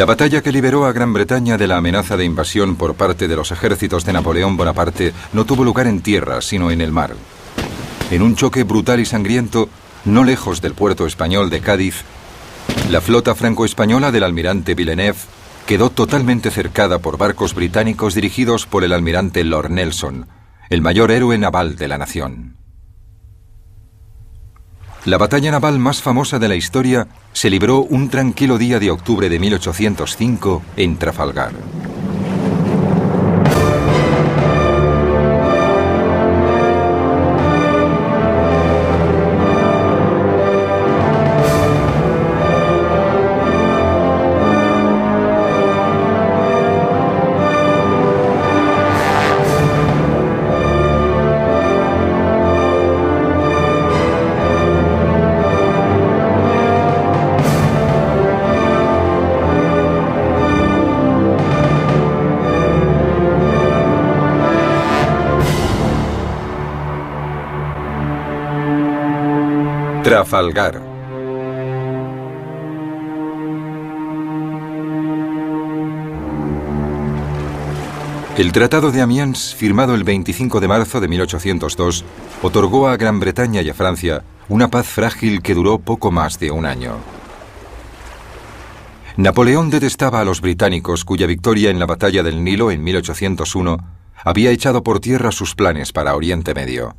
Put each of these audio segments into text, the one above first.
La batalla que liberó a Gran Bretaña de la amenaza de invasión por parte de los ejércitos de Napoleón Bonaparte no tuvo lugar en tierra, sino en el mar. En un choque brutal y sangriento, no lejos del puerto español de Cádiz, la flota franco-española del almirante Villeneuve quedó totalmente cercada por barcos británicos dirigidos por el almirante Lord Nelson, el mayor héroe naval de la nación. La batalla naval más famosa de la historia se libró un tranquilo día de octubre de 1805 en Trafalgar. Trafalgar. El Tratado de Amiens, firmado el 25 de marzo de 1802, otorgó a Gran Bretaña y a Francia una paz frágil que duró poco más de un año. Napoleón detestaba a los británicos, cuya victoria en la batalla del Nilo en 1801 había echado por tierra sus planes para Oriente Medio.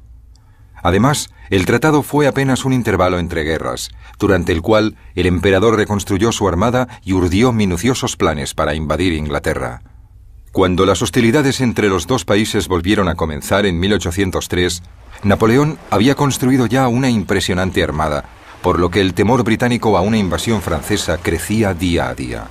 Además, el tratado fue apenas un intervalo entre guerras, durante el cual el emperador reconstruyó su armada y urdió minuciosos planes para invadir Inglaterra. Cuando las hostilidades entre los dos países volvieron a comenzar en 1803, Napoleón había construido ya una impresionante armada, por lo que el temor británico a una invasión francesa crecía día a día.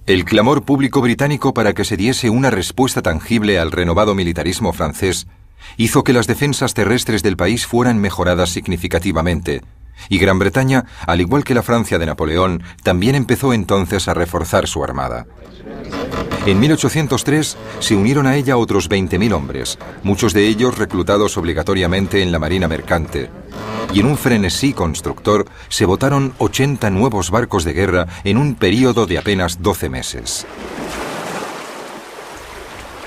El clamor público británico para que se diese una respuesta tangible al renovado militarismo francés hizo que las defensas terrestres del país fueran mejoradas significativamente, y Gran Bretaña, al igual que la Francia de Napoleón, también empezó entonces a reforzar su armada. En 1803 se unieron a ella otros 20.000 hombres, muchos de ellos reclutados obligatoriamente en la marina mercante, y en un frenesí constructor se botaron 80 nuevos barcos de guerra en un período de apenas 12 meses.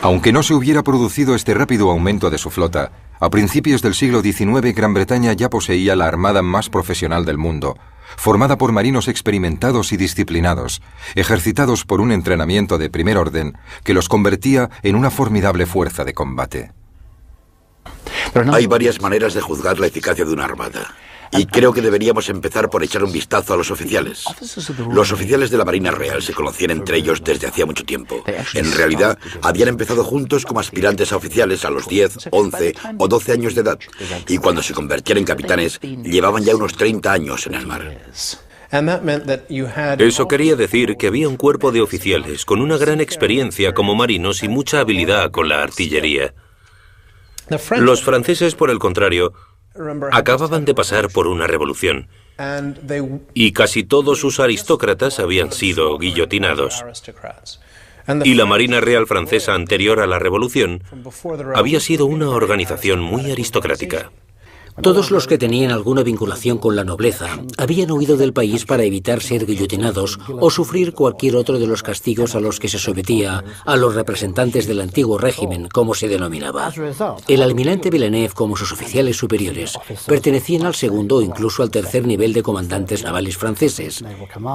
Aunque no se hubiera producido este rápido aumento de su flota, a principios del siglo XIX Gran Bretaña ya poseía la armada más profesional del mundo, formada por marinos experimentados y disciplinados, ejercitados por un entrenamiento de primer orden que los convertía en una formidable fuerza de combate. Hay varias maneras de juzgar la eficacia de una armada. Y creo que deberíamos empezar por echar un vistazo a los oficiales. Los oficiales de la Marina Real se conocían entre ellos desde hacía mucho tiempo. En realidad, habían empezado juntos como aspirantes a oficiales a los 10, 11 o 12 años de edad. Y cuando se convertían en capitanes, llevaban ya unos 30 años en el mar. Eso quería decir que había un cuerpo de oficiales con una gran experiencia como marinos y mucha habilidad con la artillería. Los franceses, por el contrario, acababan de pasar por una revolución y casi todos sus aristócratas habían sido guillotinados. Y la Marina Real Francesa anterior a la revolución había sido una organización muy aristocrática. Todos los que tenían alguna vinculación con la nobleza habían huido del país para evitar ser guillotinados o sufrir cualquier otro de los castigos a los que se sometía a los representantes del antiguo régimen, como se denominaba. El almirante Villeneuve, como sus oficiales superiores, pertenecían al segundo o incluso al tercer nivel de comandantes navales franceses.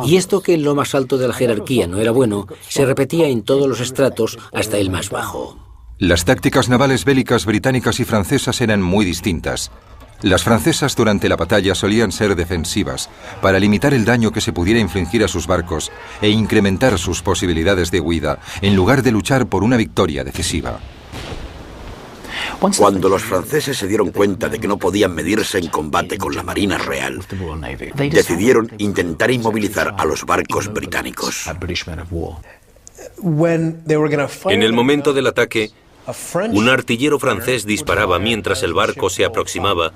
Y esto, que en lo más alto de la jerarquía no era bueno, se repetía en todos los estratos hasta el más bajo. Las tácticas navales bélicas británicas y francesas eran muy distintas. Las francesas durante la batalla solían ser defensivas, para limitar el daño que se pudiera infligir a sus barcos e incrementar sus posibilidades de huida, en lugar de luchar por una victoria decisiva. Cuando los franceses se dieron cuenta de que no podían medirse en combate con la Marina Real, decidieron intentar inmovilizar a los barcos británicos. En el momento del ataque, un artillero francés disparaba mientras el barco se aproximaba,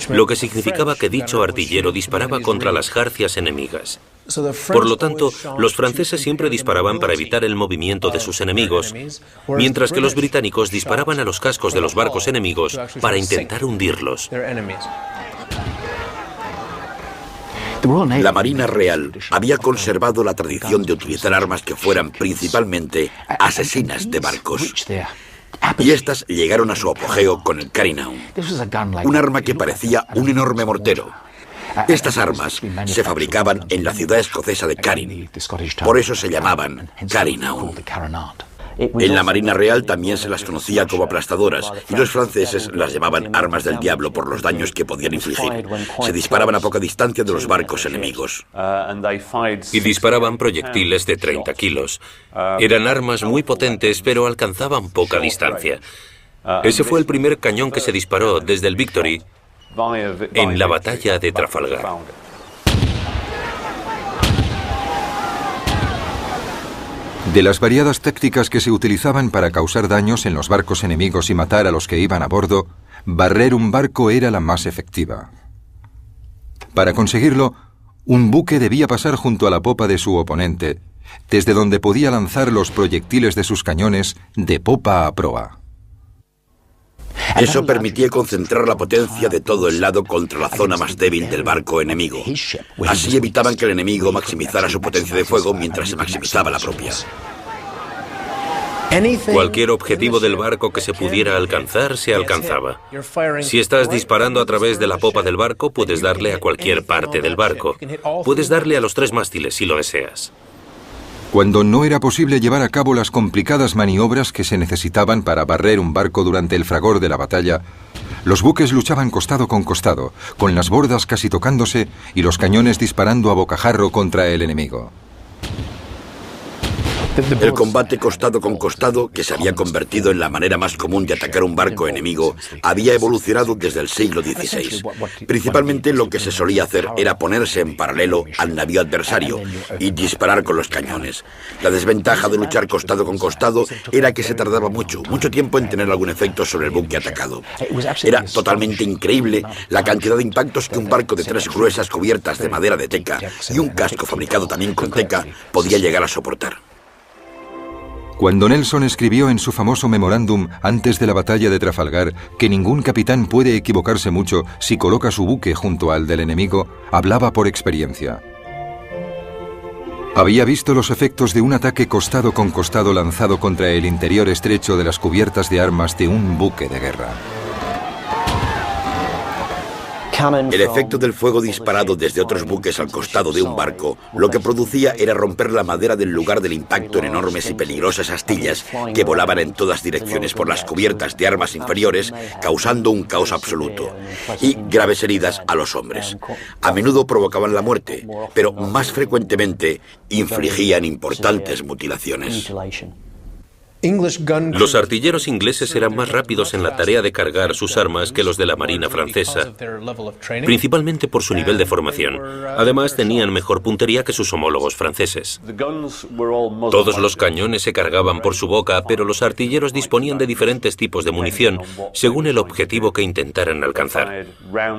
lo que significaba que dicho artillero disparaba contra las jarcias enemigas. Por lo tanto, los franceses siempre disparaban para evitar el movimiento de sus enemigos, mientras que los británicos disparaban a los cascos de los barcos enemigos para intentar hundirlos. La Marina Real había conservado la tradición de utilizar armas que fueran principalmente asesinas de barcos. Y estas llegaron a su apogeo con el Carinaum, un arma que parecía un enorme mortero. Estas armas se fabricaban en la ciudad escocesa de Carin, por eso se llamaban Carinaum. En la Marina Real también se las conocía como aplastadoras, y los franceses las llamaban armas del diablo por los daños que podían infligir. Se disparaban a poca distancia de los barcos enemigos. Y disparaban proyectiles de 30 kilos. Eran armas muy potentes, pero alcanzaban poca distancia. Ese fue el primer cañón que se disparó desde el Victory en la batalla de Trafalgar. De las variadas tácticas que se utilizaban para causar daños en los barcos enemigos y matar a los que iban a bordo, barrer un barco era la más efectiva. Para conseguirlo, un buque debía pasar junto a la popa de su oponente, desde donde podía lanzar los proyectiles de sus cañones de popa a proa. Eso permitía concentrar la potencia de todo el lado contra la zona más débil del barco enemigo. Así evitaban que el enemigo maximizara su potencia de fuego mientras se maximizaba la propia. Cualquier objetivo del barco que se pudiera alcanzar, se alcanzaba. Si estás disparando a través de la popa del barco, puedes darle a cualquier parte del barco. Puedes darle a los 3 mástiles si lo deseas. Cuando no era posible llevar a cabo las complicadas maniobras que se necesitaban para barrer un barco durante el fragor de la batalla, los buques luchaban costado, con las bordas casi tocándose y los cañones disparando a bocajarro contra el enemigo. El combate costado con costado, que se había convertido en la manera más común de atacar un barco enemigo, había evolucionado desde el siglo XVI. Principalmente lo que se solía hacer era ponerse en paralelo al navío adversario y disparar con los cañones. La desventaja de luchar costado con costado era que se tardaba mucho tiempo en tener algún efecto sobre el buque atacado. Era totalmente increíble la cantidad de impactos que un barco de 3 gruesas cubiertas de madera de teca y un casco fabricado también con teca podía llegar a soportar. Cuando Nelson escribió en su famoso memorándum antes de la batalla de Trafalgar que ningún capitán puede equivocarse mucho si coloca su buque junto al del enemigo, hablaba por experiencia. Había visto los efectos de un ataque costado con costado lanzado contra el interior estrecho de las cubiertas de armas de un buque de guerra. El efecto del fuego disparado desde otros buques al costado de un barco lo que producía era romper la madera del lugar del impacto en enormes y peligrosas astillas que volaban en todas direcciones por las cubiertas de armas inferiores, causando un caos absoluto y graves heridas a los hombres. A menudo provocaban la muerte, pero más frecuentemente infligían importantes mutilaciones. Los artilleros ingleses eran más rápidos en la tarea de cargar sus armas que los de la Marina francesa, principalmente por su nivel de formación. Además, tenían mejor puntería que sus homólogos franceses. Todos los cañones se cargaban por su boca, pero los artilleros disponían de diferentes tipos de munición, según el objetivo que intentaran alcanzar.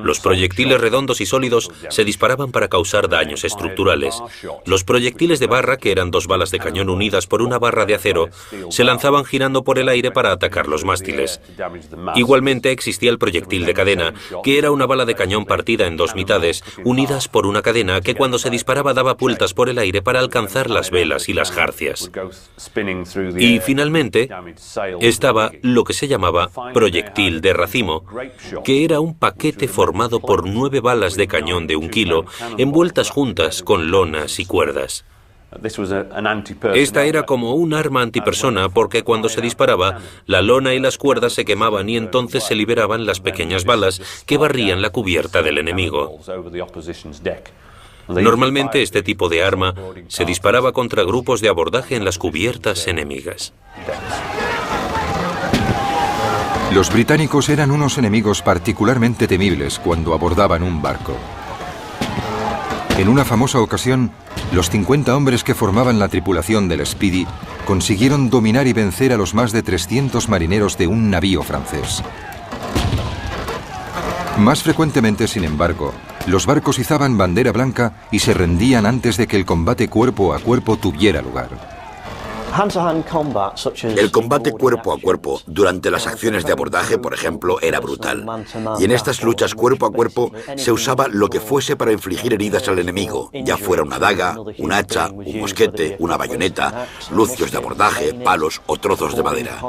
Los proyectiles redondos y sólidos se disparaban para causar daños estructurales. Los proyectiles de barra, que eran 2 balas de cañón unidas por una barra de acero, se lanzaban girando por el aire para atacar los mástiles. Igualmente existía el proyectil de cadena, que era una bala de cañón partida en 2 mitades, unidas por una cadena que cuando se disparaba daba vueltas por el aire para alcanzar las velas y las jarcias. Y finalmente estaba lo que se llamaba proyectil de racimo, que era un paquete formado por 9 balas de cañón de 1 kilo, envueltas juntas con lonas y cuerdas. Esta era como un arma antipersona porque cuando se disparaba, la lona y las cuerdas se quemaban y entonces se liberaban las pequeñas balas que barrían la cubierta del enemigo. Normalmente este tipo de arma se disparaba contra grupos de abordaje en las cubiertas enemigas. Los británicos eran unos enemigos particularmente temibles cuando abordaban un barco. En una famosa ocasión, los 50 hombres que formaban la tripulación del Speedy consiguieron dominar y vencer a los más de 300 marineros de un navío francés. Más frecuentemente, sin embargo, los barcos izaban bandera blanca y se rendían antes de que el combate cuerpo a cuerpo tuviera lugar. El combate cuerpo a cuerpo durante las acciones de abordaje, por ejemplo, era brutal. Y en estas luchas cuerpo a cuerpo se usaba lo que fuese para infligir heridas al enemigo, ya fuera una daga, un hacha, un mosquete, una bayoneta, lucios de abordaje, palos o trozos de madera.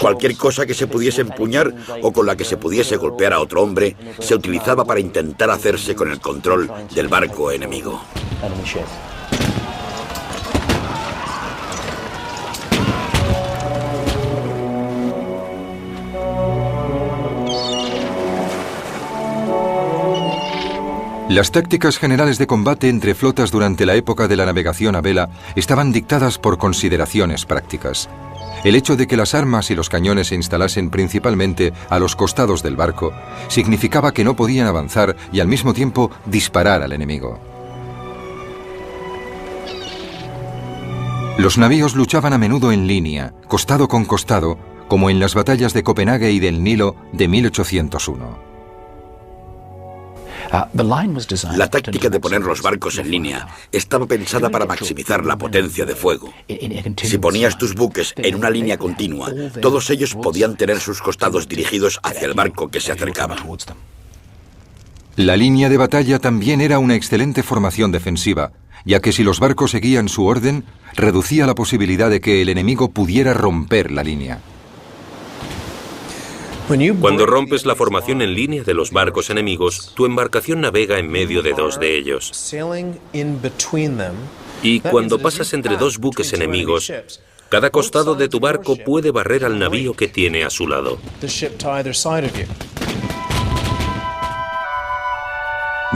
Cualquier cosa que se pudiese empuñar o con la que se pudiese golpear a otro hombre se utilizaba para intentar hacerse con el control del barco enemigo. Las tácticas generales de combate entre flotas durante la época de la navegación a vela estaban dictadas por consideraciones prácticas. El hecho de que las armas y los cañones se instalasen principalmente a los costados del barco significaba que no podían avanzar y al mismo tiempo disparar al enemigo. Los navíos luchaban a menudo en línea, costado con costado, como en las batallas de Copenhague y del Nilo de 1801. La táctica de poner los barcos en línea estaba pensada para maximizar la potencia de fuego. Si ponías tus buques en una línea continua, todos ellos podían tener sus costados dirigidos hacia el barco que se acercaba. La línea de batalla también era una excelente formación defensiva, ya que si los barcos seguían su orden, reducía la posibilidad de que el enemigo pudiera romper la línea. Cuando rompes la formación en línea de los barcos enemigos, tu embarcación navega en medio de dos de ellos. Y cuando pasas entre dos buques enemigos, cada costado de tu barco puede barrer al navío que tiene a su lado.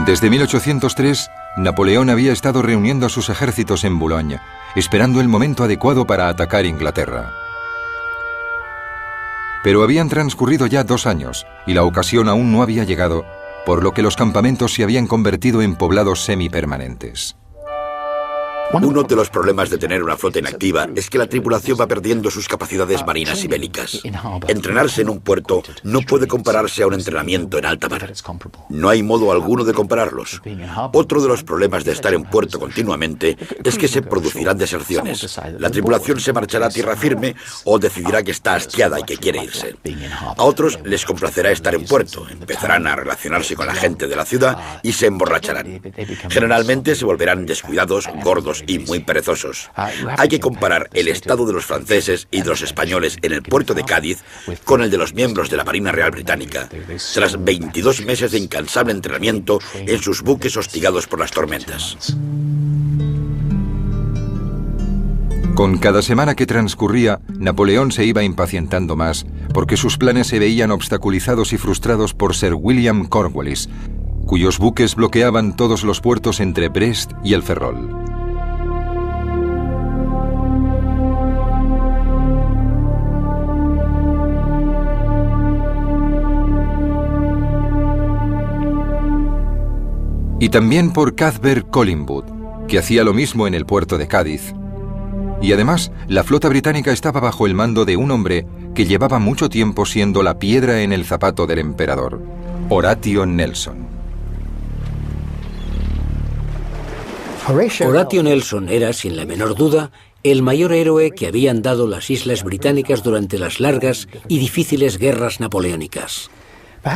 Desde 1803, Napoleón había estado reuniendo a sus ejércitos en Boulogne, esperando el momento adecuado para atacar Inglaterra. Pero habían transcurrido ya 2 años y la ocasión aún no había llegado, por lo que los campamentos se habían convertido en poblados semipermanentes. Uno de los problemas de tener una flota inactiva es que la tripulación va perdiendo sus capacidades marinas y bélicas. Entrenarse en un puerto no puede compararse a un entrenamiento en alta mar. No hay modo alguno de compararlos. Otro de los problemas de estar en puerto continuamente es que se producirán deserciones. La tripulación se marchará a tierra firme o decidirá que está hastiada y que quiere irse. A otros les complacerá estar en puerto, empezarán a relacionarse con la gente de la ciudad y se emborracharán. Generalmente se volverán descuidados, gordos y muy perezosos. Hay que comparar el estado de los franceses y de los españoles en el puerto de Cádiz con el de los miembros de la Marina Real Británica, tras 22 meses de incansable entrenamiento en sus buques hostigados por las tormentas. Con cada semana que transcurría, Napoleón se iba impacientando más, porque sus planes se veían obstaculizados y frustrados por Sir William Cornwallis, cuyos buques bloqueaban todos los puertos entre Brest y el Ferrol. Y también por Cuthbert Collingwood, que hacía lo mismo en el puerto de Cádiz. Y además, la flota británica estaba bajo el mando de un hombre que llevaba mucho tiempo siendo la piedra en el zapato del emperador, Horatio Nelson. Horatio Nelson era, sin la menor duda, el mayor héroe que habían dado las islas británicas durante las largas y difíciles guerras napoleónicas.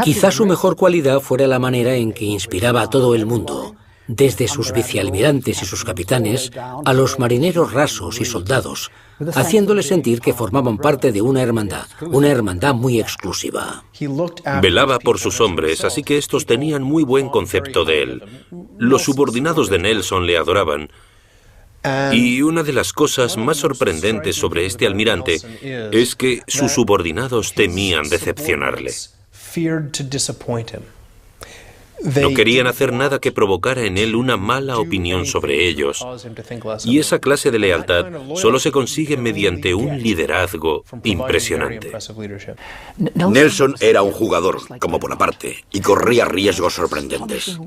Quizá su mejor cualidad fuera la manera en que inspiraba a todo el mundo, desde sus vicealmirantes y sus capitanes a los marineros rasos y soldados, haciéndoles sentir que formaban parte de una hermandad muy exclusiva. Velaba por sus hombres, así que estos tenían muy buen concepto de él. Los subordinados de Nelson le adoraban. Y una de las cosas más sorprendentes sobre este almirante es que sus subordinados temían decepcionarle. No querían hacer nada que provocara en él una mala opinión sobre ellos. Y esa clase de lealtad solo se consigue mediante un liderazgo impresionante. Nelson era un jugador, como Bonaparte, y corría riesgos sorprendentes.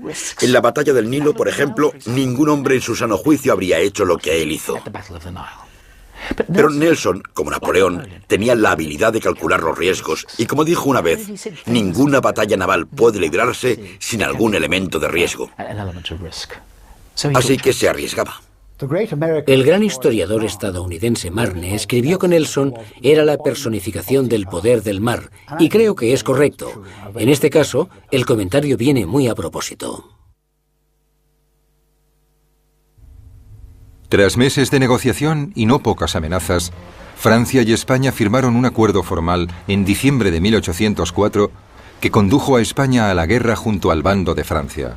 En la batalla del Nilo, por ejemplo, ningún hombre en su sano juicio habría hecho lo que él hizo. Pero Nelson, como Napoleón, tenía la habilidad de calcular los riesgos y, como dijo una vez, ninguna batalla naval puede librarse sin algún elemento de riesgo. Así que se arriesgaba. El gran historiador estadounidense Marne escribió que Nelson era la personificación del poder del mar, y creo que es correcto. En este caso, el comentario viene muy a propósito. Tras meses de negociación y no pocas amenazas, Francia y España firmaron un acuerdo formal en diciembre de 1804 que condujo a España a la guerra junto al bando de Francia.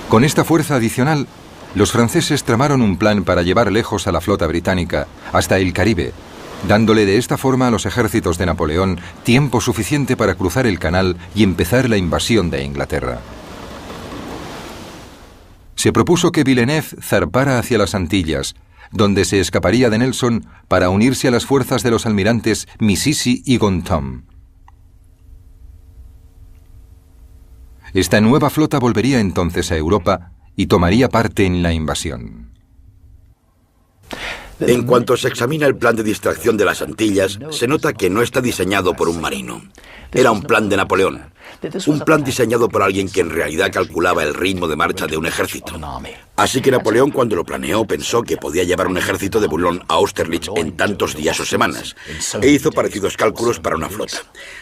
Con esta fuerza adicional, los franceses tramaron un plan para llevar lejos a la flota británica, hasta el Caribe, dándole de esta forma a los ejércitos de Napoleón tiempo suficiente para cruzar el canal y empezar la invasión de Inglaterra. Se propuso que Villeneuve zarpara hacia las Antillas, donde se escaparía de Nelson para unirse a las fuerzas de los almirantes Mississi y Gontham. Esta nueva flota volvería entonces a Europa y tomaría parte en la invasión. En cuanto se examina el plan de distracción de las Antillas, se nota que no está diseñado por un marino. Era un plan de Napoleón. Un plan diseñado por alguien que en realidad calculaba el ritmo de marcha de un ejército. Así que Napoleón, cuando lo planeó, pensó que podía llevar un ejército de Boulogne a Austerlitz en tantos días o semanas, e hizo parecidos cálculos para una flota.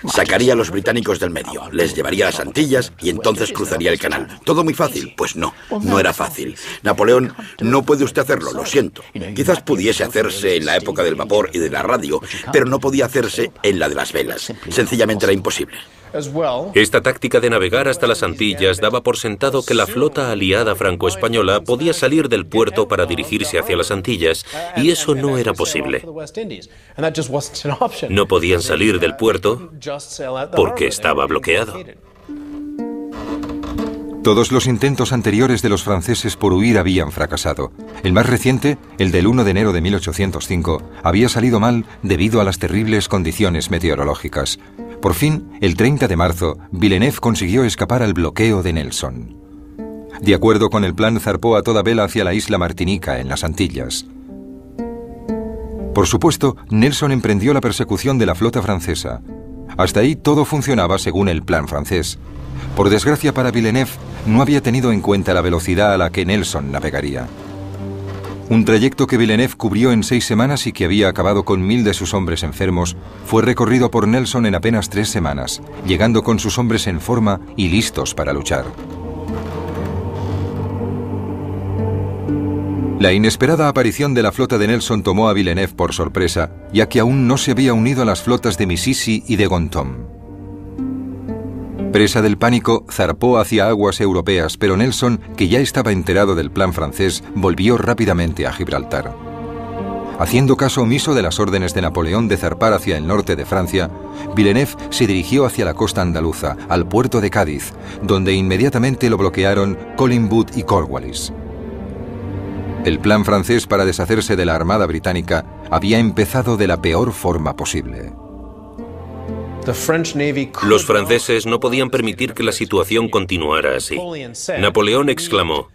Sacaría a los británicos del medio, les llevaría a las Antillas y entonces cruzaría el canal. ¿Todo muy fácil? Pues no, no era fácil. Napoleón, no puede usted hacerlo, lo siento. Quizás pudiese hacerse en la época del vapor y de la radio, pero no podía hacerse en la de las velas. Sencillamente era imposible. Esta táctica de navegar hasta las Antillas daba por sentado que la flota aliada franco-española podía salir del puerto para dirigirse hacia las Antillas, y eso no era posible. No podían salir del puerto porque estaba bloqueado. Todos los intentos anteriores de los franceses por huir habían fracasado. El más reciente, el del 1 de enero de 1805, había salido mal debido a las terribles condiciones meteorológicas. Por fin, el 30 de marzo, Villeneuve consiguió escapar al bloqueo de Nelson. De acuerdo con el plan, zarpó a toda vela hacia la isla Martinica, en las Antillas. Por supuesto, Nelson emprendió la persecución de la flota francesa. Hasta ahí todo funcionaba según el plan francés. Por desgracia para Villeneuve, no había tenido en cuenta la velocidad a la que Nelson navegaría. Un trayecto que Villeneuve cubrió en 6 semanas y que había acabado con 1000 de sus hombres enfermos, fue recorrido por Nelson en apenas 3 semanas, llegando con sus hombres en forma y listos para luchar. La inesperada aparición de la flota de Nelson tomó a Villeneuve por sorpresa, ya que aún no se había unido a las flotas de Mississi y de Gontham. Presa del pánico, zarpó hacia aguas europeas, pero Nelson, que ya estaba enterado del plan francés, volvió rápidamente a Gibraltar. Haciendo caso omiso de las órdenes de Napoleón de zarpar hacia el norte de Francia, Villeneuve se dirigió hacia la costa andaluza, al puerto de Cádiz, donde inmediatamente lo bloquearon Collingwood y Cornwallis. El plan francés para deshacerse de la armada británica había empezado de la peor forma posible. Los franceses no podían permitir que la situación continuara así. Napoleón exclamó: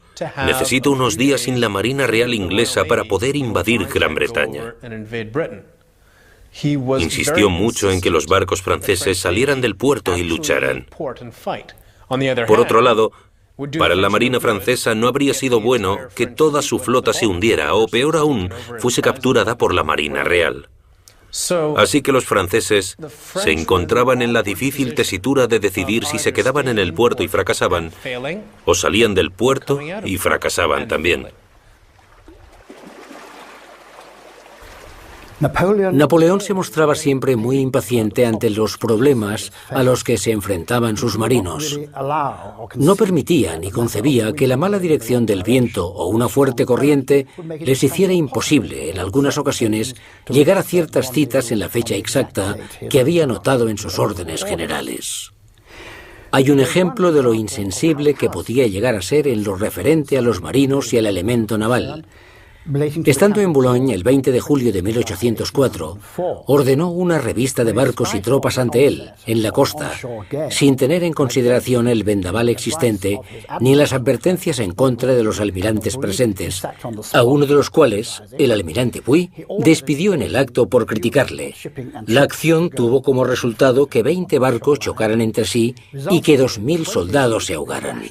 "Necesito unos días sin la Marina Real inglesa para poder invadir Gran Bretaña". Insistió mucho en que los barcos franceses salieran del puerto y lucharan. Por otro lado, para la Marina francesa no habría sido bueno que toda su flota se hundiera o, peor aún, fuese capturada por la Marina Real. Así que los franceses se encontraban en la difícil tesitura de decidir si se quedaban en el puerto y fracasaban, o salían del puerto y fracasaban también. Napoleón se mostraba siempre muy impaciente ante los problemas a los que se enfrentaban sus marinos. No permitía ni concebía que la mala dirección del viento o una fuerte corriente les hiciera imposible, en algunas ocasiones, llegar a ciertas citas en la fecha exacta que había anotado en sus órdenes generales. Hay un ejemplo de lo insensible que podía llegar a ser en lo referente a los marinos y al elemento naval. Estando en Boulogne el 20 de julio de 1804, ordenó una revista de barcos y tropas ante él, en la costa, sin tener en consideración el vendaval existente ni las advertencias en contra de los almirantes presentes, a uno de los cuales, el almirante Puy, despidió en el acto por criticarle. La acción tuvo como resultado que 20 barcos chocaran entre sí y que 2.000 soldados se ahogaran.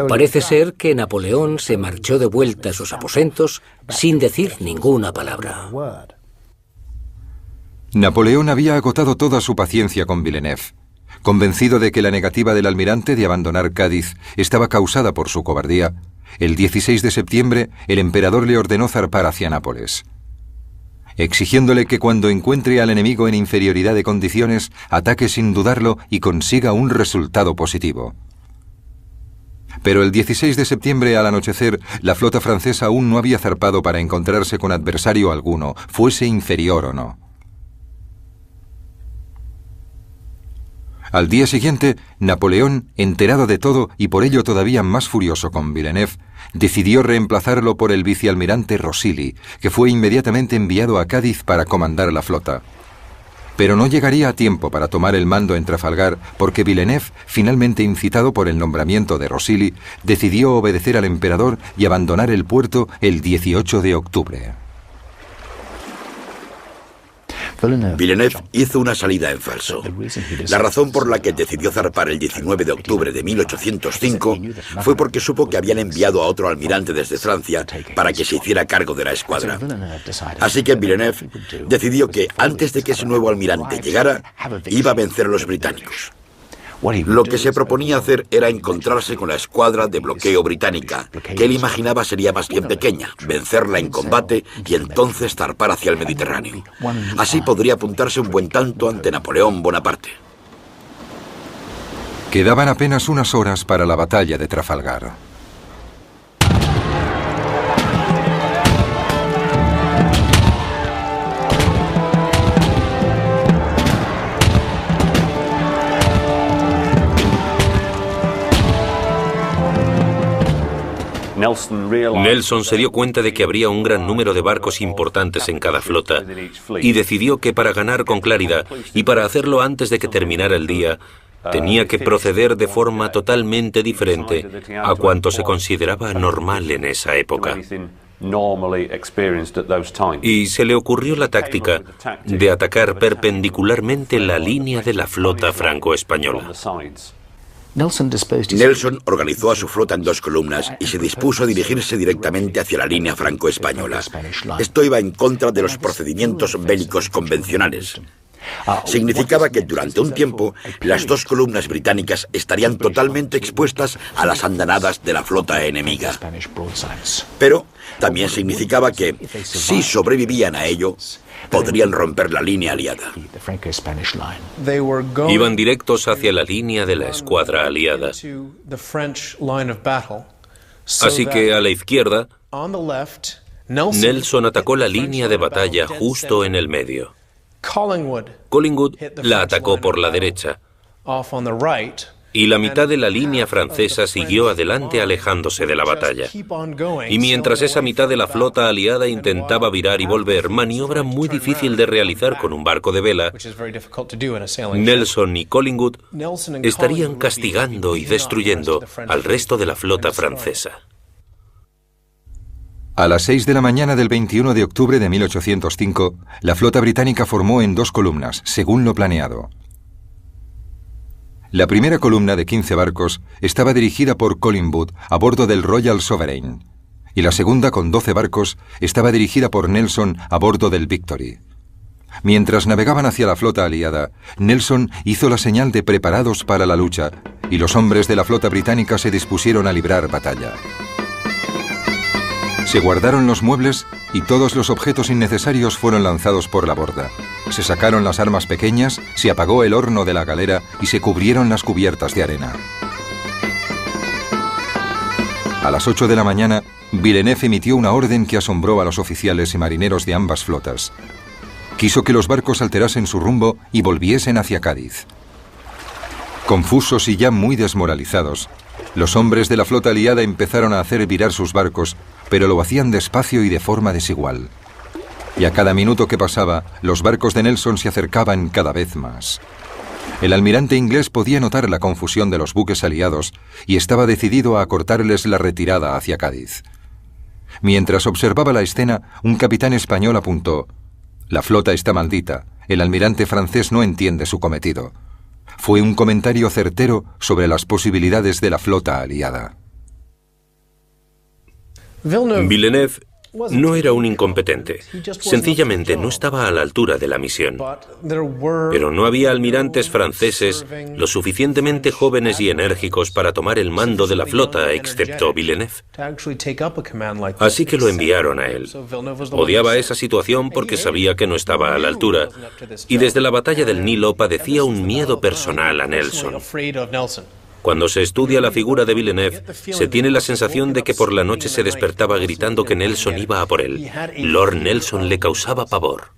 Parece ser que Napoleón se marchó de vuelta a sus aposentos sin decir ninguna palabra. Napoleón había agotado toda su paciencia con Villeneuve. Convencido de que la negativa del almirante de abandonar Cádiz estaba causada por su cobardía, el 16 de septiembre el emperador le ordenó zarpar hacia Nápoles, exigiéndole que cuando encuentre al enemigo en inferioridad de condiciones, ataque sin dudarlo y consiga un resultado positivo. Pero el 16 de septiembre al anochecer, la flota francesa aún no había zarpado para encontrarse con adversario alguno, fuese inferior o no. Al día siguiente, Napoleón, enterado de todo y por ello todavía más furioso con Villeneuve, decidió reemplazarlo por el vicealmirante Rosilly, que fue inmediatamente enviado a Cádiz para comandar la flota. Pero no llegaría a tiempo para tomar el mando en Trafalgar porque Villeneuve, finalmente incitado por el nombramiento de Rosilly, decidió obedecer al emperador y abandonar el puerto el 18 de octubre. Villeneuve hizo una salida en falso. La razón por la que decidió zarpar el 19 de octubre de 1805 fue porque supo que habían enviado a otro almirante desde Francia para que se hiciera cargo de la escuadra. Así que Villeneuve decidió que antes de que ese nuevo almirante llegara, iba a vencer a los británicos. Lo que se proponía hacer era encontrarse con la escuadra de bloqueo británica, que él imaginaba sería más bien pequeña, vencerla en combate y entonces zarpar hacia el Mediterráneo. Así podría apuntarse un buen tanto ante Napoleón Bonaparte. Quedaban apenas unas horas para la batalla de Trafalgar. Nelson se dio cuenta de que habría un gran número de barcos importantes en cada flota y decidió que para ganar con claridad y para hacerlo antes de que terminara el día, tenía que proceder de forma totalmente diferente a cuanto se consideraba normal en esa época. Y se le ocurrió la táctica de atacar perpendicularmente la línea de la flota franco-española. Nelson organizó a su flota en dos columnas y se dispuso a dirigirse directamente hacia la línea franco-española. Esto iba en contra de los procedimientos bélicos convencionales. Significaba que durante un tiempo las dos columnas británicas estarían totalmente expuestas a las andanadas de la flota enemiga. Pero también significaba que, si sobrevivían a ello, podrían romper la línea aliada. Iban directos hacia la línea de la escuadra aliada. Así que a la izquierda, Nelson atacó la línea de batalla justo en el medio. Collingwood la atacó por la derecha y la mitad de la línea francesa siguió adelante alejándose de la batalla. Y mientras esa mitad de la flota aliada intentaba virar y volver, maniobra muy difícil de realizar con un barco de vela, Nelson y Collingwood estarían castigando y destruyendo al resto de la flota francesa. A las 6 de la mañana del 21 de octubre de 1805, la flota británica formó en dos columnas, según lo planeado. La primera columna de 15 barcos estaba dirigida por Collingwood a bordo del Royal Sovereign, y la segunda, con 12 barcos, estaba dirigida por Nelson a bordo del Victory. Mientras navegaban hacia la flota aliada, Nelson hizo la señal de preparados para la lucha, y los hombres de la flota británica se dispusieron a librar batalla. Se guardaron los muebles y todos los objetos innecesarios fueron lanzados por la borda. Se sacaron las armas pequeñas, se apagó el horno de la galera y se cubrieron las cubiertas de arena. A las 8 de la mañana, Villeneuve emitió una orden que asombró a los oficiales y marineros de ambas flotas. Quiso que los barcos alterasen su rumbo y volviesen hacia Cádiz. Confusos y ya muy desmoralizados, los hombres de la flota aliada empezaron a hacer virar sus barcos, pero lo hacían despacio y de forma desigual. Y a cada minuto que pasaba, los barcos de Nelson se acercaban cada vez más. El almirante inglés podía notar la confusión de los buques aliados y estaba decidido a cortarles la retirada hacia Cádiz. Mientras observaba la escena, un capitán español apuntó: «La flota está maldita. El almirante francés no entiende su cometido». Fue un comentario certero sobre las posibilidades de la flota aliada. Villeneuve no era un incompetente, sencillamente no estaba a la altura de la misión. Pero no había almirantes franceses lo suficientemente jóvenes y enérgicos para tomar el mando de la flota, excepto Villeneuve. Así que lo enviaron a él. Odiaba esa situación porque sabía que no estaba a la altura, y desde la batalla del Nilo padecía un miedo personal a Nelson. Cuando se estudia la figura de Villeneuve, se tiene la sensación de que por la noche se despertaba gritando que Nelson iba a por él. Lord Nelson le causaba pavor.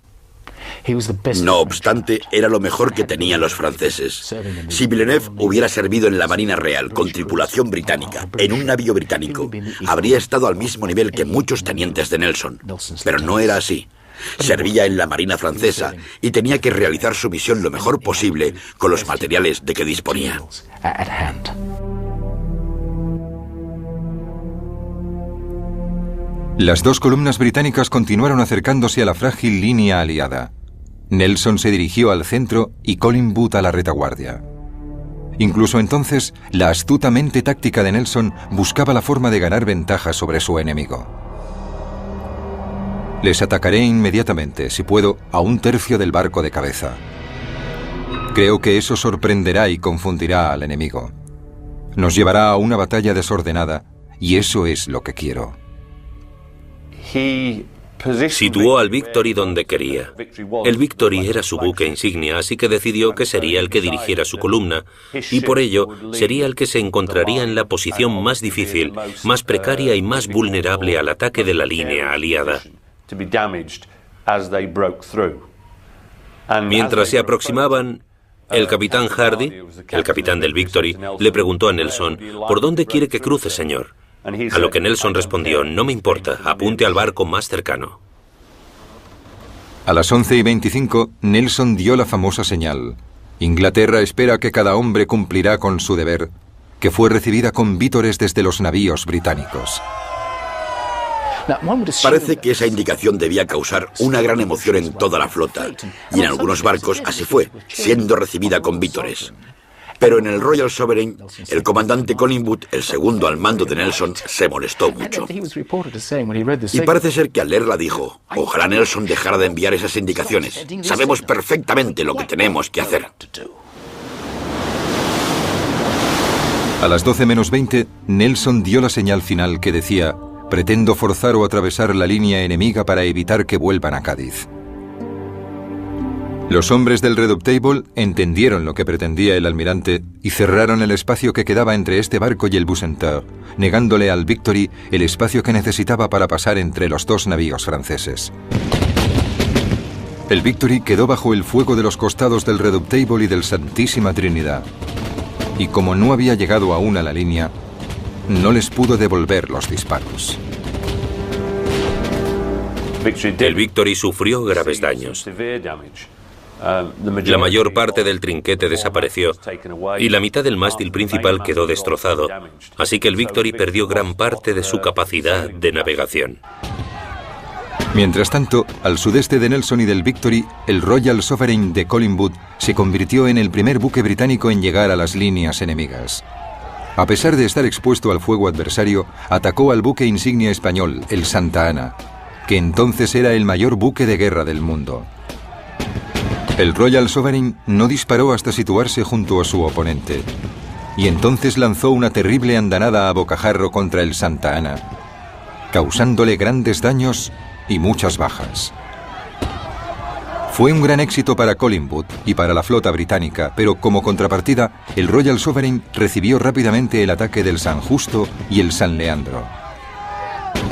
No obstante, era lo mejor que tenían los franceses. Si Villeneuve hubiera servido en la Marina Real con tripulación británica, en un navío británico, habría estado al mismo nivel que muchos tenientes de Nelson. Pero no era así. Servía en la Marina francesa y tenía que realizar su misión lo mejor posible con los materiales de que disponía. Las dos columnas británicas continuaron acercándose a la frágil línea aliada. Nelson se dirigió al centro y Collingwood a la retaguardia. Incluso entonces, la astuta mente táctica de Nelson buscaba la forma de ganar ventaja sobre su enemigo. Les atacaré inmediatamente, si puedo, a un tercio del barco de cabeza. Creo que eso sorprenderá y confundirá al enemigo. Nos llevará a una batalla desordenada, y eso es lo que quiero. Situó al Victory donde quería. El Victory era su buque insignia, así que decidió que sería el que dirigiera su columna, y por ello sería el que se encontraría en la posición más difícil, más precaria y más vulnerable al ataque de la línea aliada. Mientras se aproximaban, el capitán Hardy, el capitán del Victory, le preguntó a Nelson: ¿por dónde quiere que cruce, señor? A lo que Nelson respondió: no me importa, apunte al barco más cercano. A las 11:25, Nelson dio la famosa señal. Inglaterra espera que cada hombre cumplirá con su deber, que fue recibida con vítores desde los navíos británicos. Parece que esa indicación debía causar una gran emoción en toda la flota, y en algunos barcos así fue, siendo recibida con vítores. Pero en el Royal Sovereign, el comandante Collingwood, el segundo al mando de Nelson, se molestó mucho. Y parece ser que al leerla dijo: ojalá Nelson dejara de enviar esas indicaciones. Sabemos perfectamente lo que tenemos que hacer. A las 12:20, Nelson dio la señal final que decía: pretendo forzar o atravesar la línea enemiga para evitar que vuelvan a Cádiz. Los hombres del Redoutable entendieron lo que pretendía el almirante y cerraron el espacio que quedaba entre este barco y el Bucentaure, negándole al Victory el espacio que necesitaba para pasar entre los dos navíos franceses. El Victory quedó bajo el fuego de los costados del Redoutable y del Santísima Trinidad, y como no había llegado aún a la línea, no les pudo devolver los disparos. El Victory sufrió graves daños. La mayor parte del trinquete desapareció y la mitad del mástil principal quedó destrozado, así que el Victory perdió gran parte de su capacidad de navegación. Mientras tanto, al sudeste de Nelson y del Victory, el Royal Sovereign de Collingwood se convirtió en el primer buque británico en llegar a las líneas enemigas. A pesar de estar expuesto al fuego adversario, atacó al buque insignia español, el Santa Ana, que entonces era el mayor buque de guerra del mundo. El Royal Sovereign no disparó hasta situarse junto a su oponente, y entonces lanzó una terrible andanada a bocajarro contra el Santa Ana, causándole grandes daños y muchas bajas. Fue un gran éxito para Collingwood y para la flota británica, pero como contrapartida, el Royal Sovereign recibió rápidamente el ataque del San Justo y el San Leandro.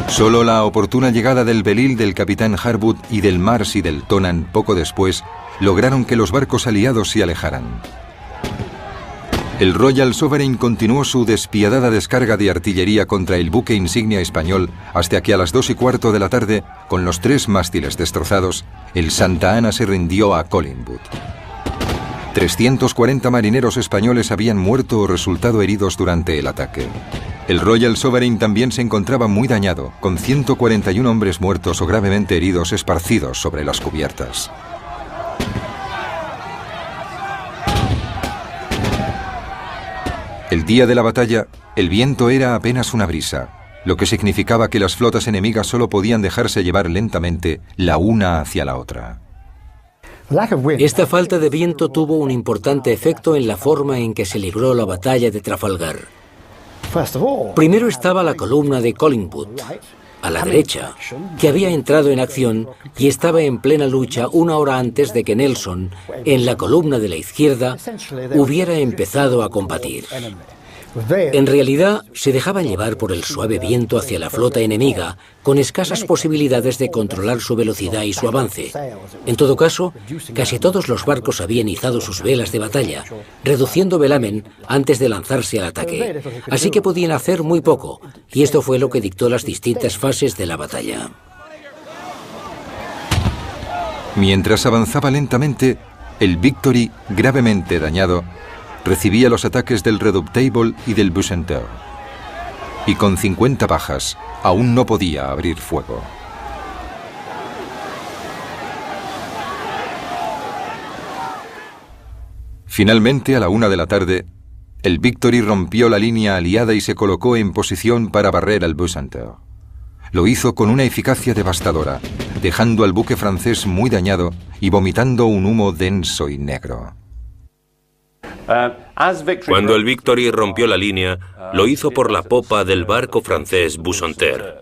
Solo la oportuna llegada del Belil del capitán Harwood y del Mars y del Tonan poco después lograron que los barcos aliados se alejaran. El Royal Sovereign continuó su despiadada descarga de artillería contra el buque insignia español hasta que a las 2:15 de la tarde, con los 3 mástiles destrozados, el Santa Ana se rindió a Collingwood. 340 marineros españoles habían muerto o resultado heridos durante el ataque. El Royal Sovereign también se encontraba muy dañado, con 141 hombres muertos o gravemente heridos esparcidos sobre las cubiertas. El día de la batalla, el viento era apenas una brisa, lo que significaba que las flotas enemigas solo podían dejarse llevar lentamente la una hacia la otra. Esta falta de viento tuvo un importante efecto en la forma en que se libró la batalla de Trafalgar. Primero estaba la columna de Collingwood, a la derecha, que había entrado en acción y estaba en plena lucha 1 hora antes de que Nelson, en la columna de la izquierda, hubiera empezado a combatir. En realidad, se dejaban llevar por el suave viento hacia la flota enemiga, con escasas posibilidades de controlar su velocidad y su avance. En todo caso, casi todos los barcos habían izado sus velas de batalla, reduciendo velamen antes de lanzarse al ataque. Así que podían hacer muy poco, y esto fue lo que dictó las distintas fases de la batalla. Mientras avanzaba lentamente, el Victory, gravemente dañado, recibía los ataques del Redoutable y del Bucentaure. Y con 50 bajas, aún no podía abrir fuego. Finalmente, a la 1 de la tarde, el Victory rompió la línea aliada y se colocó en posición para barrer al Bucentaure. Lo hizo con una eficacia devastadora, dejando al buque francés muy dañado y vomitando un humo denso y negro. Cuando el Victory rompió la línea, lo hizo por la popa del barco francés Bucentaure.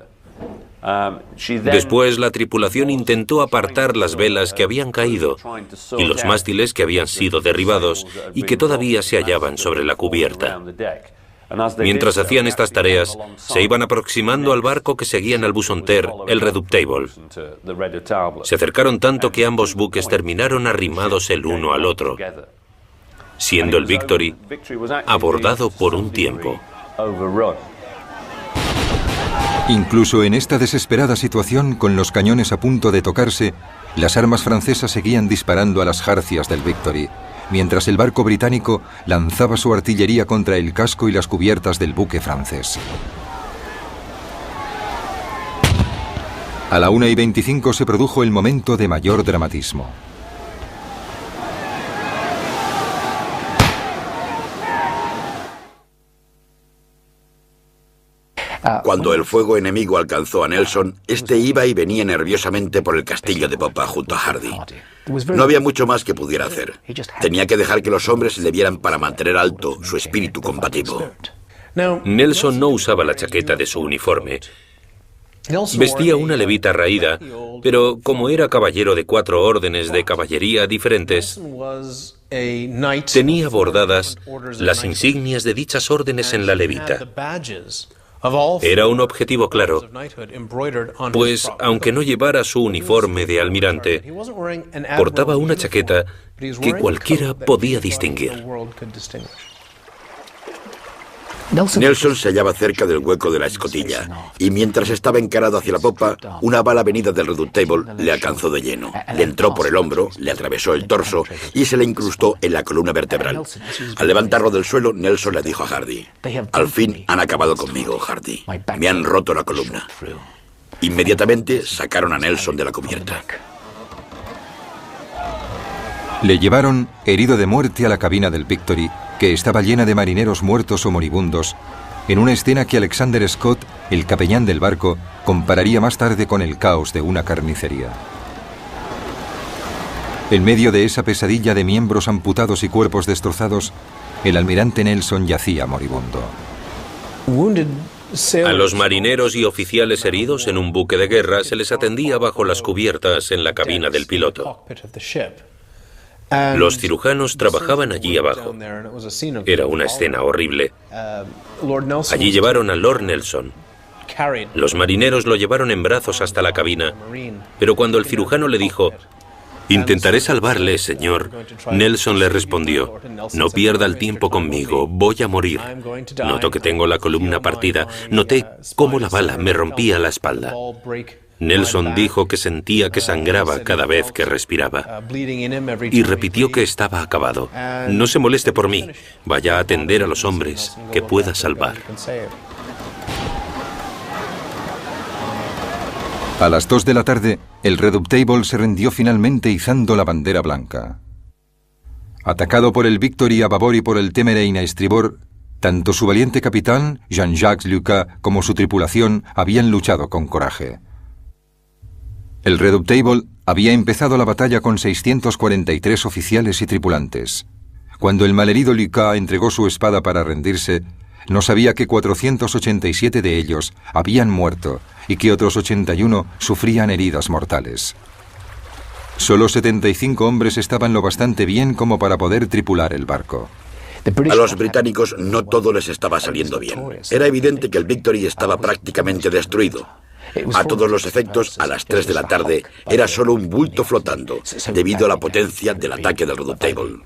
Después, la tripulación intentó apartar las velas que habían caído y los mástiles que habían sido derribados y que todavía se hallaban sobre la cubierta. Mientras hacían estas tareas, se iban aproximando al barco que seguían al Bucentaure, el Redoutable. Se acercaron tanto que ambos buques terminaron arrimados el uno al otro, siendo el Victory abordado por un tiempo. Incluso en esta desesperada situación, con los cañones a punto de tocarse, las armas francesas seguían disparando a las jarcias del Victory, mientras el barco británico lanzaba su artillería contra el casco y las cubiertas del buque francés. A la 1:25 se produjo el momento de mayor dramatismo. Cuando el fuego enemigo alcanzó a Nelson, este iba y venía nerviosamente por el castillo de popa junto a Hardy. No había mucho más que pudiera hacer. Tenía que dejar que los hombres le vieran para mantener alto su espíritu combativo. Nelson no usaba la chaqueta de su uniforme. Vestía una levita raída, pero como era caballero de 4 órdenes de caballería diferentes, tenía bordadas las insignias de dichas órdenes en la levita. Era un objetivo claro, pues aunque no llevara su uniforme de almirante, portaba una chaqueta que cualquiera podía distinguir. Nelson se hallaba cerca del hueco de la escotilla, y mientras estaba encarado hacia la popa, una bala venida del Redoutable le alcanzó de lleno. Le entró por el hombro, le atravesó el torso y se le incrustó en la columna vertebral. Al levantarlo del suelo, Nelson le dijo a Hardy: «Al fin han acabado conmigo, Hardy. Me han roto la columna». Inmediatamente sacaron a Nelson de la cubierta. Le llevaron, herido de muerte, a la cabina del Victory, que estaba llena de marineros muertos o moribundos, en una escena que Alexander Scott, el capellán del barco, compararía más tarde con el caos de una carnicería. En medio de esa pesadilla de miembros amputados y cuerpos destrozados, el almirante Nelson yacía moribundo. A los marineros y oficiales heridos en un buque de guerra se les atendía bajo las cubiertas en la cabina del piloto. Los cirujanos trabajaban allí abajo. Era una escena horrible. Allí llevaron a Lord Nelson. Los marineros lo llevaron en brazos hasta la cabina, pero cuando el cirujano le dijo: Intentaré salvarle, señor. Nelson le respondió, no pierda el tiempo conmigo, voy a morir. Noto que tengo la columna partida. Noté cómo la bala me rompía la espalda. Nelson dijo que sentía que sangraba cada vez que respiraba. Y repitió que estaba acabado. No se moleste por mí. Vaya a atender a los hombres que pueda salvar. A las 2 de la tarde, el Redoutable se rindió finalmente izando la bandera blanca. Atacado por el Victory a babor y por el Temerine a estribor, tanto su valiente capitán, Jean-Jacques Lucas, como su tripulación habían luchado con coraje. El Redoutable había empezado la batalla con 643 oficiales y tripulantes. Cuando el malherido Lucas entregó su espada para rendirse, no sabía que 487 de ellos habían muerto y que otros 81 sufrían heridas mortales. Solo 75 hombres estaban lo bastante bien como para poder tripular el barco. A los británicos no todo les estaba saliendo bien. Era evidente que el Victory estaba prácticamente destruido. A todos los efectos, a las 3 de la tarde, era solo un bulto flotando, debido a la potencia del ataque del Redoutable.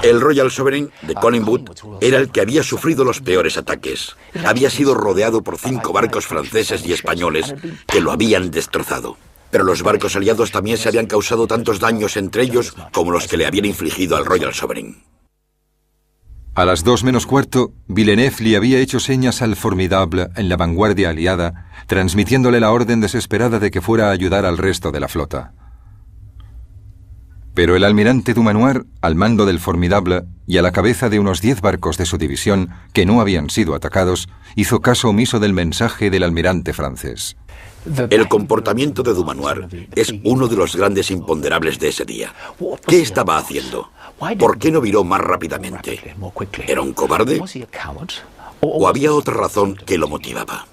El Royal Sovereign de Collingwood era el que había sufrido los peores ataques. Había sido rodeado por 5 barcos franceses y españoles que lo habían destrozado. Pero los barcos aliados también se habían causado tantos daños entre ellos como los que le habían infligido al Royal Sovereign. A las 2 menos cuarto, Villeneuve le había hecho señas al Formidable en la vanguardia aliada, transmitiéndole la orden desesperada de que fuera a ayudar al resto de la flota. Pero el almirante Dumanoir, al mando del Formidable y a la cabeza de unos 10 barcos de su división que no habían sido atacados, hizo caso omiso del mensaje del almirante francés. El comportamiento de Dumanoir es uno de los grandes imponderables de ese día. ¿Qué estaba haciendo? ¿Por qué no viró más rápidamente? ¿Era un cobarde? ¿O había otra razón que lo motivaba?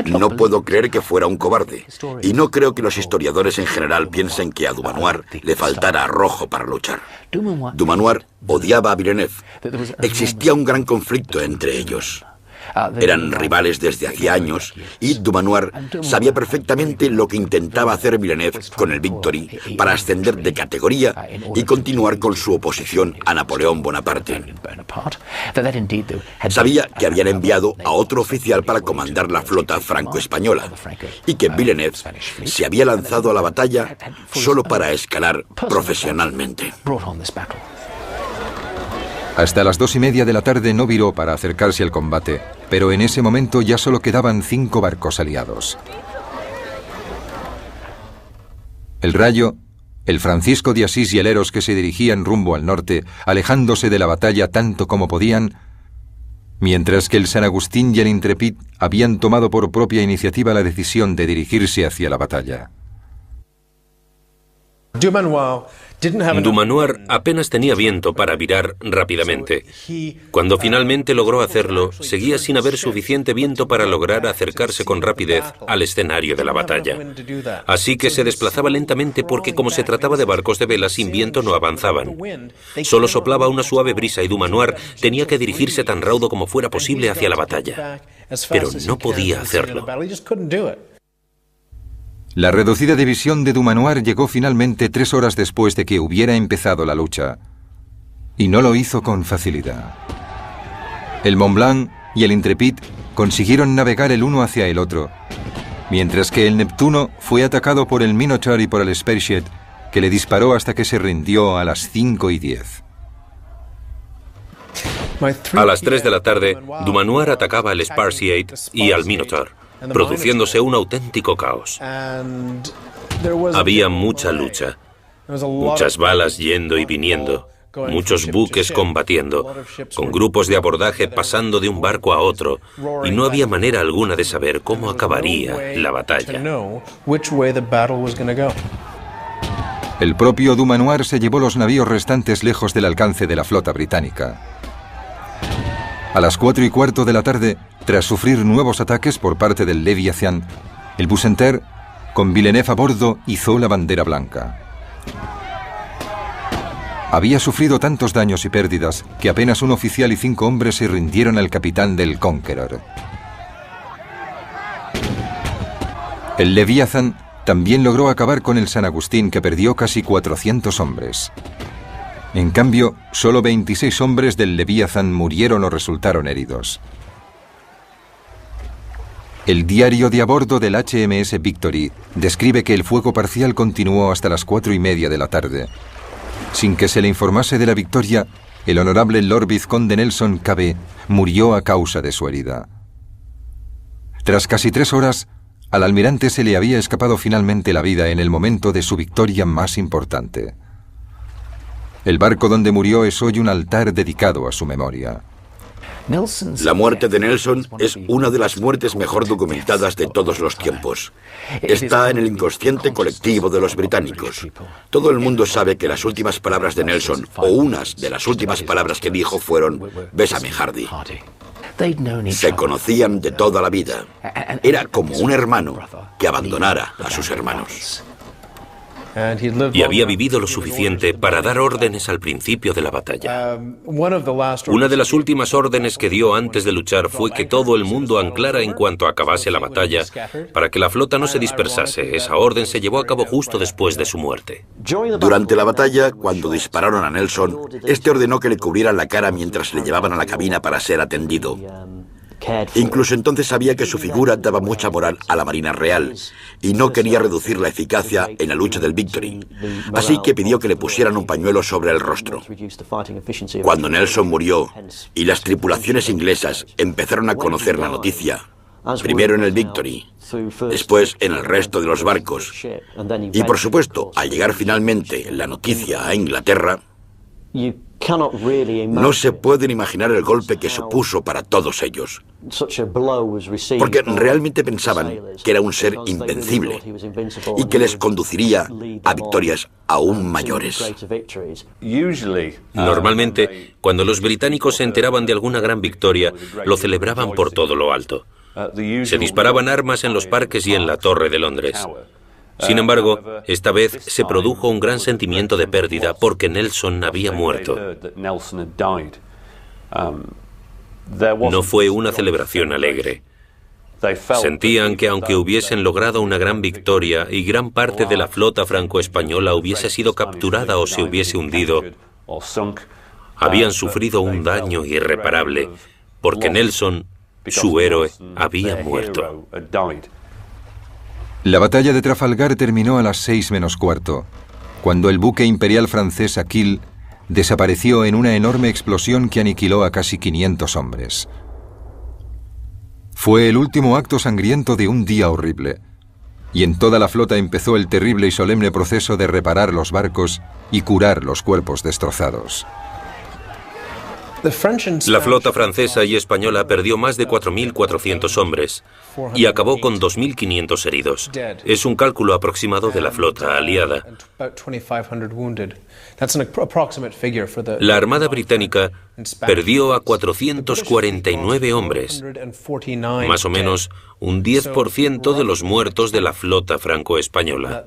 No puedo creer que fuera un cobarde, y no creo que los historiadores en general piensen que a Dumanoir le faltara arrojo para luchar. Dumanoir odiaba a Villeneuve. Existía un gran conflicto entre ellos. Eran rivales desde hacía años y Dumanoir sabía perfectamente lo que intentaba hacer Villeneuve con el Victory para ascender de categoría y continuar con su oposición a Napoleón Bonaparte. Sabía que habían enviado a otro oficial para comandar la flota franco-española y que Villeneuve se había lanzado a la batalla solo para escalar profesionalmente. Hasta las 2:30 de la tarde no viró para acercarse al combate, pero en ese momento ya solo quedaban 5 barcos aliados. El Rayo, el Francisco de Asís y el Eros, que se dirigían rumbo al norte, alejándose de la batalla tanto como podían, mientras que el San Agustín y el Intrepid habían tomado por propia iniciativa la decisión de dirigirse hacia la batalla. Dumanoir apenas tenía viento para virar rápidamente. Cuando finalmente logró hacerlo, seguía sin haber suficiente viento para lograr acercarse con rapidez al escenario de la batalla. Así que se desplazaba lentamente porque, como se trataba de barcos de vela, sin viento no avanzaban. Solo soplaba una suave brisa y Dumanoir tenía que dirigirse tan raudo como fuera posible hacia la batalla. Pero no podía hacerlo. La reducida división de Dumanoir llegó finalmente 3 horas después de que hubiera empezado la lucha, y no lo hizo con facilidad. El Mont Blanc y el Intrepid consiguieron navegar el uno hacia el otro, mientras que el Neptuno fue atacado por el Minotaur y por el Spearhead, que le disparó hasta que se rindió a las 5:10. A las 3 de la tarde, Dumanoir atacaba al Spearhead y al Minotaur, produciéndose un auténtico caos. Había mucha lucha, muchas balas yendo y viniendo, muchos buques combatiendo, con grupos de abordaje pasando de un barco a otro, y no había manera alguna de saber cómo acabaría la batalla. El propio Dumanoir se llevó los navíos restantes lejos del alcance de la flota británica. A las 4:15 de la tarde, tras sufrir nuevos ataques por parte del Leviathan, el Bucentaure, con Villeneuve a bordo, izó la bandera blanca. Había sufrido tantos daños y pérdidas que apenas un oficial y 5 hombres se rindieron al capitán del Conqueror. El Leviathan También logró acabar con el San Agustín, que perdió casi 400 hombres. En cambio, solo 26 hombres del Leviathan murieron o resultaron heridos. El diario de a bordo del HMS Victory describe que el fuego parcial continuó hasta las 4:30 de la tarde. Sin que se le informase de la victoria, el honorable Lord Vizconde Nelson KB murió a causa de su herida. Tras casi 3 horas, al almirante se le había escapado finalmente la vida en el momento de su victoria más importante. El barco donde murió es hoy un altar dedicado a su memoria. La muerte de Nelson es una de las muertes mejor documentadas de todos los tiempos. Está en el inconsciente colectivo de los británicos. Todo el mundo sabe que las últimas palabras de Nelson, o unas de las últimas palabras que dijo, fueron «Bésame, Hardy». Se conocían de toda la vida. Era como un hermano que abandonara a sus hermanos. Y había vivido lo suficiente para dar órdenes al principio de la batalla. Una de las últimas órdenes que dio antes de luchar fue que todo el mundo anclara en cuanto acabase la batalla, para que la flota no se dispersase. Esa orden se llevó a cabo justo después de su muerte. Durante la batalla, cuando dispararon a Nelson, este ordenó que le cubrieran la cara mientras le llevaban a la cabina para ser atendido. Incluso entonces sabía que su figura daba mucha moral a la Marina Real y no quería reducir la eficacia en la lucha del Victory, así que pidió que le pusieran un pañuelo sobre el rostro. Cuando Nelson murió y las tripulaciones inglesas empezaron a conocer la noticia, primero en el Victory, después en el resto de los barcos, y por supuesto, al llegar finalmente la noticia a Inglaterra, no se pueden imaginar el golpe que supuso para todos ellos, porque realmente pensaban que era un ser invencible y que les conduciría a victorias aún mayores. Normalmente, cuando los británicos se enteraban de alguna gran victoria, lo celebraban por todo lo alto. Se disparaban armas en los parques y en la Torre de Londres. Sin embargo, esta vez se produjo un gran sentimiento de pérdida porque Nelson había muerto. No fue una celebración alegre. Sentían que aunque hubiesen logrado una gran victoria y gran parte de la flota franco-española hubiese sido capturada o se hubiese hundido, habían sufrido un daño irreparable porque Nelson, su héroe, había muerto. La batalla de Trafalgar terminó a las 6:15, cuando el buque imperial francés Aquile desapareció en una enorme explosión que aniquiló a casi 500 hombres. Fue el último acto sangriento de un día horrible, y en toda la flota empezó el terrible y solemne proceso de reparar los barcos y curar los cuerpos destrozados. La flota francesa y española perdió más de 4.400 hombres y acabó con 2.500 heridos. Es un cálculo aproximado de la flota aliada. La Armada Británica perdió a 449 hombres, más o menos un 10% de los muertos de la flota franco-española.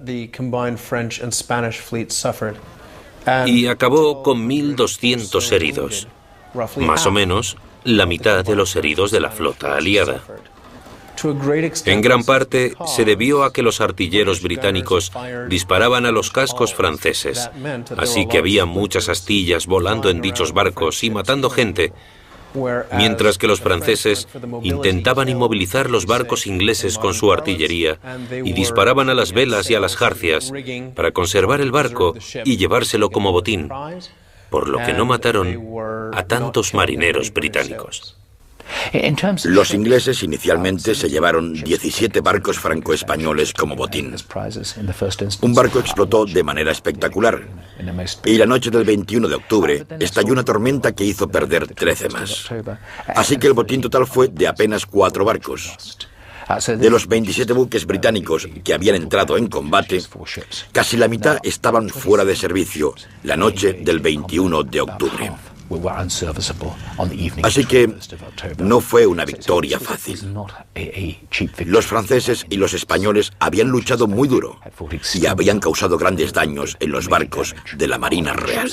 Y acabó con 1.200 heridos. Más o menos la mitad de los heridos de la flota aliada. En gran parte se debió a que los artilleros británicos disparaban a los cascos franceses, así que había muchas astillas volando en dichos barcos y matando gente, mientras que los franceses intentaban inmovilizar los barcos ingleses con su artillería y disparaban a las velas y a las jarcias para conservar el barco y llevárselo como botín, por lo que no mataron a tantos marineros británicos. Los ingleses inicialmente se llevaron 17 barcos franco-españoles como botín. Un barco explotó de manera espectacular y la noche del 21 de octubre estalló una tormenta que hizo perder 13 más. Así que el botín total fue de apenas 4 barcos. De los 27 buques británicos que habían entrado en combate, casi la mitad estaban fuera de servicio la noche del 21 de octubre. Así que no fue una victoria fácil. Los franceses y los españoles habían luchado muy duro y habían causado grandes daños en los barcos de la Marina Real.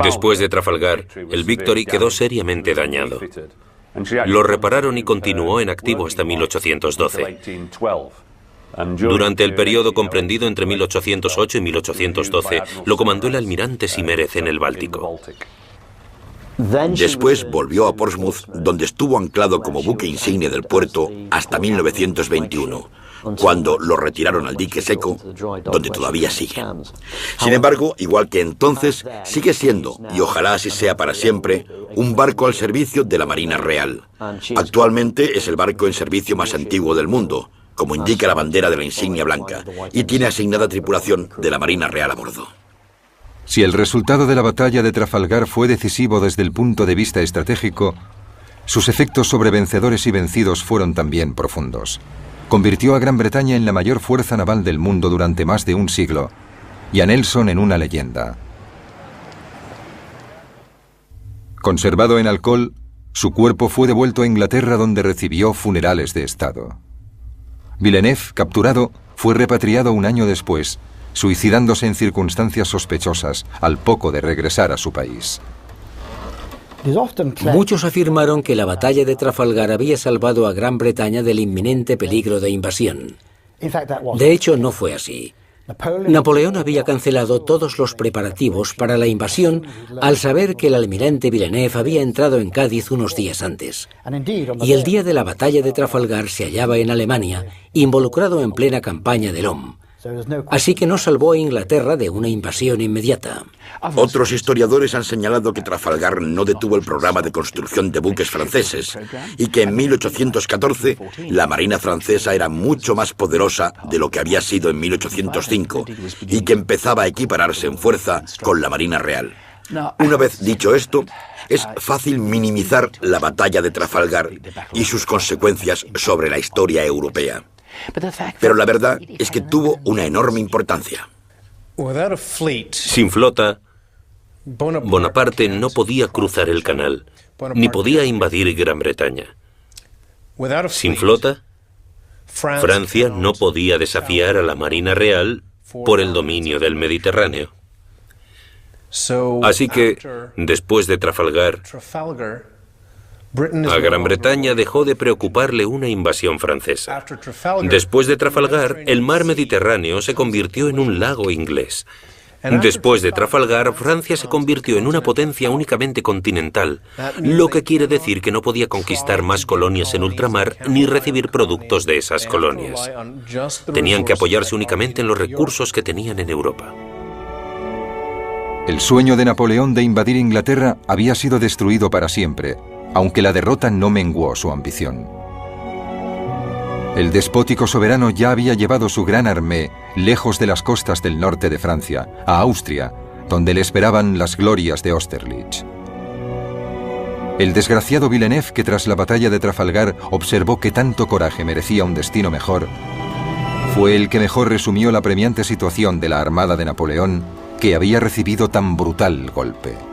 Después de Trafalgar, el Victory quedó seriamente dañado. Lo repararon y continuó en activo hasta 1812. Durante el periodo comprendido entre 1808 y 1812, lo comandó el almirante Simérez en el Báltico. Después volvió a Portsmouth, donde estuvo anclado como buque insignia del puerto hasta 1921, cuando lo retiraron al dique seco, donde todavía sigue. Sin embargo, igual que entonces, sigue siendo, y ojalá así sea para siempre, un barco al servicio de la Marina Real. Actualmente es el barco en servicio más antiguo del mundo, como indica la bandera de la insignia blanca, y tiene asignada tripulación de la Marina Real a bordo. Si el resultado de la batalla de Trafalgar fue decisivo desde el punto de vista estratégico, sus efectos sobre vencedores y vencidos fueron también profundos. Convirtió a Gran Bretaña en la mayor fuerza naval del mundo durante más de un siglo, y a Nelson en una leyenda. Conservado en alcohol, su cuerpo fue devuelto a Inglaterra, donde recibió funerales de Estado. Villeneuve, capturado, fue repatriado un año después, suicidándose en circunstancias sospechosas al poco de regresar a su país. Muchos afirmaron que la batalla de Trafalgar había salvado a Gran Bretaña del inminente peligro de invasión. De hecho, no fue así. Napoleón había cancelado todos los preparativos para la invasión al saber que el almirante Villeneuve había entrado en Cádiz unos días antes. Y el día de la batalla de Trafalgar se hallaba en Alemania, involucrado en plena campaña de Lom. Así que no salvó a Inglaterra de una invasión inmediata. Otros historiadores han señalado que Trafalgar no detuvo el programa de construcción de buques franceses y que en 1814 la marina francesa era mucho más poderosa de lo que había sido en 1805 y que empezaba a equipararse en fuerza con la Marina Real. Una vez dicho esto, es fácil minimizar la batalla de Trafalgar y sus consecuencias sobre la historia europea. Pero la verdad es que tuvo una enorme importancia. Sin flota, Bonaparte no podía cruzar el canal, ni podía invadir Gran Bretaña. Sin flota, Francia no podía desafiar a la Marina Real por el dominio del Mediterráneo. Así que, después de Trafalgar, a Gran Bretaña dejó de preocuparle una invasión francesa. Después de Trafalgar, el mar Mediterráneo se convirtió en un lago inglés. Después de Trafalgar, Francia se convirtió en una potencia únicamente continental, lo que quiere decir que no podía conquistar más colonias en ultramar ni recibir productos de esas colonias. Tenían que apoyarse únicamente en los recursos que tenían en Europa. El sueño de Napoleón de invadir Inglaterra había sido destruido para siempre, aunque la derrota no menguó su ambición. El despótico soberano ya había llevado su gran armée lejos de las costas del norte de Francia, a Austria, donde le esperaban las glorias de Austerlitz. El desgraciado Villeneuve, que tras la batalla de Trafalgar observó que tanto coraje merecía un destino mejor, fue el que mejor resumió la apremiante situación de la armada de Napoleón, que había recibido tan brutal golpe.